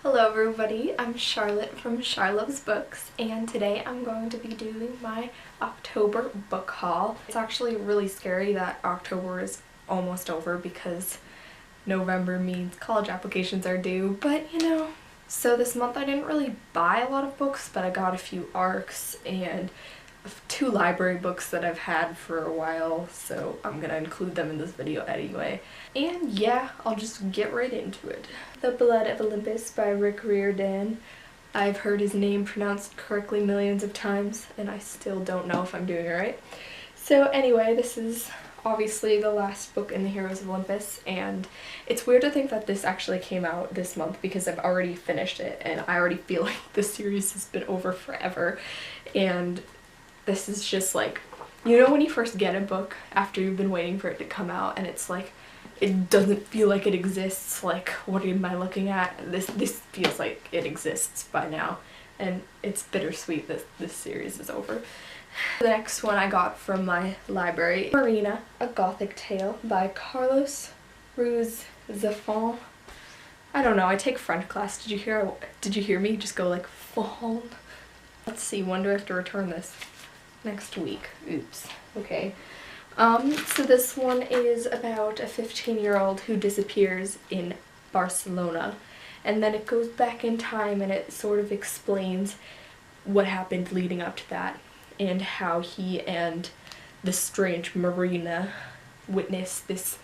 Hello everybody, I'm Charlotte from Charlotte's Books, and today I'm going to be doing my October book haul. It's actually really scary that October is almost over because November means college applications are due, but you know. So this month I didn't really buy a lot of books, but I got a few ARCs and 2 library books that I've had for a while, so I'm gonna include them in this video anyway. And yeah, I'll just get right into it. The Blood of Olympus by Rick Riordan. I've heard his name pronounced correctly millions of times, and I still don't know if I'm doing it right. So anyway, this is obviously the last book in the Heroes of Olympus, and it's weird to think that this actually came out this month because I've already finished it, and I already feel like the series has been over forever, and this is just like, you know when you first get a book after you've been waiting for it to come out and it's like, it doesn't feel like it exists, like what am I looking at? This feels like it exists by now, and it's bittersweet that this series is over. The next one I got from my library, Marina, a Gothic Tale by Carlos Ruiz Zafón. I don't know, I take French class. Did you hear me just go like Fon? Let's see, when do I have to return this? Next week. Oops. Okay. So this one is about a 15-year-old who disappears in Barcelona, and then it goes back in time and it sort of explains what happened leading up to that and how he and the strange Marina witness this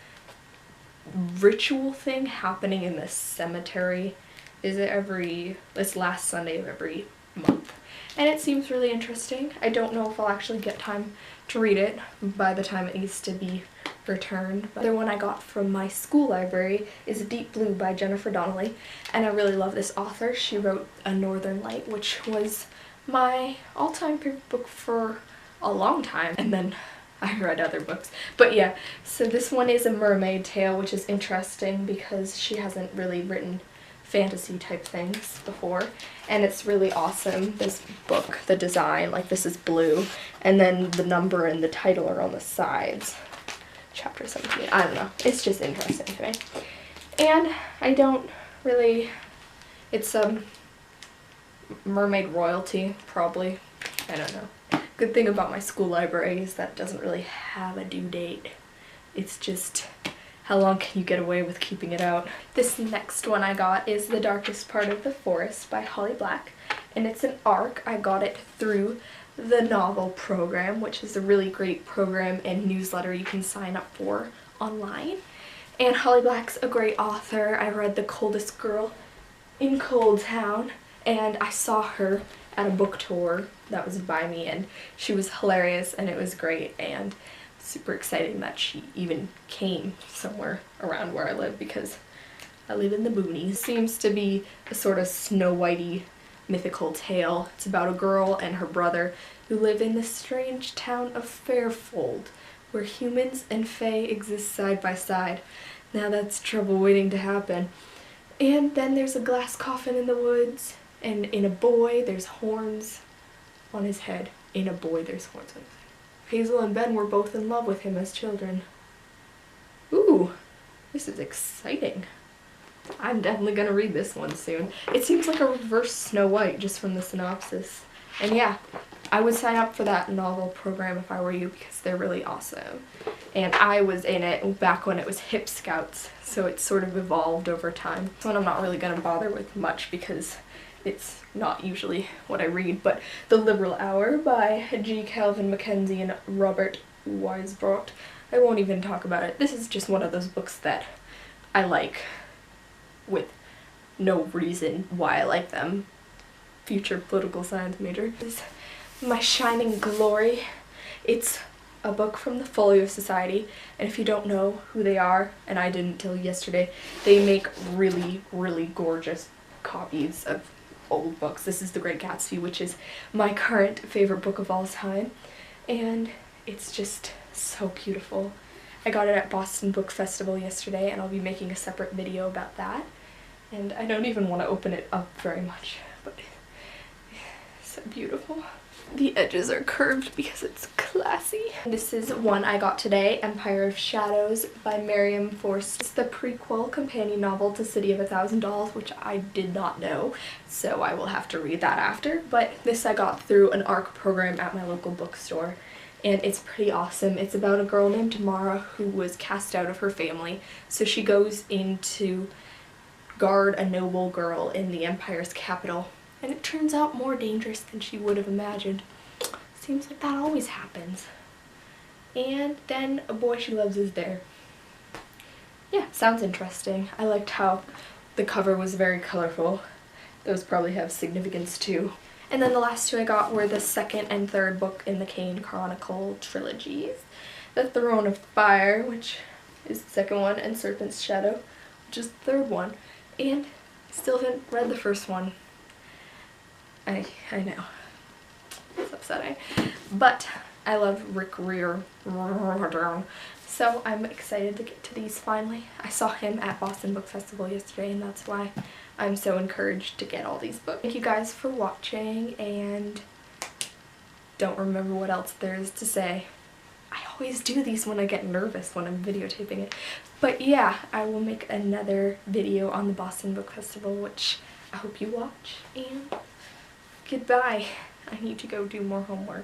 ritual thing happening in the cemetery. It's last Sunday of every month. And it seems really interesting. I don't know if I'll actually get time to read it by the time it needs to be returned. The other one I got from my school library is Deep Blue by Jennifer Donnelly, and I really love this author. She wrote A Northern Light, which was my all-time favorite book for a long time, and then I read other books. But yeah, so this one is a mermaid tale, which is interesting because she hasn't really written fantasy type things before, and it's really awesome. This book, the design, like this is blue, and then the number and the title are on the sides. Chapter 17, I don't know, it's just interesting to me. And I don't really, it's mermaid royalty, probably, I don't know. Good thing about my school library is that it doesn't really have a due date. It's just, how long can you get away with keeping it out? This next one I got is The Darkest Part of the Forest by Holly Black, and it's an ARC. I got it through the novel program, which is a really great program and newsletter you can sign up for online. And Holly Black's a great author. I read The Coldest Girl in Cold Town, and I saw her at a book tour that was by me, and she was hilarious and it was great, and super exciting that she even came somewhere around where I live because I live in the boonies. Seems to be a sort of Snow Whitey mythical tale. It's about a girl and her brother who live in the strange town of Fairfold, where humans and fae exist side by side. Now that's trouble waiting to happen. And then there's a glass coffin in the woods, and in a boy there's horns on his head. In a boy there's horns on his head. Hazel and Ben were both in love with him as children. Ooh, this is exciting. I'm definitely gonna read this one soon. It seems like a reverse Snow White just from the synopsis. And yeah, I would sign up for that novel program if I were you because they're really awesome. And I was in it back when it was Hip Scouts, so it's sort of evolved over time. This one I'm not really gonna bother with much because it's not usually what I read, but The Liberal Hour by G. Calvin Mackenzie and Robert Weisbrot. I won't even talk about it. This is just one of those books that I like with no reason why I like them. Future political science major. This is My Shining Glory. It's a book from the Folio Society, and if you don't know who they are, and I didn't till yesterday, they make really, really gorgeous copies of old books. This is The Great Gatsby, which is my current favorite book of all time, and it's just so beautiful. I got it at Boston Book Festival yesterday, and I'll be making a separate video about that, and I don't even want to open it up very much, but it's so beautiful. The edges are curved because it's classy. This is one I got today, Empire of Shadows by Miriam Force. It's the prequel companion novel to City of a Thousand Dolls, which I did not know, so I will have to read that after. But this I got through an ARC program at my local bookstore, and it's pretty awesome. It's about a girl named Mara who was cast out of her family, so she goes in to guard a noble girl in the Empire's capital. And it turns out more dangerous than she would have imagined. Seems like that always happens. And then a boy she loves is there. Yeah, sounds interesting. I liked how the cover was very colorful. Those probably have significance too. And then the last two I got were the second and third book in the Kane Chronicle trilogies. The Throne of Fire, which is the second one, and Serpent's Shadow, which is the third one. And still haven't read the first one. I know. It's upsetting. But I love Rick Riordan, so I'm excited to get to these finally. I saw him at Boston Book Festival yesterday, and that's why I'm so encouraged to get all these books. Thank you guys for watching, and don't remember what else there is to say. I always do these when I get nervous when I'm videotaping it. But yeah, I will make another video on the Boston Book Festival, which I hope you watch, and goodbye. I need to go do more homework.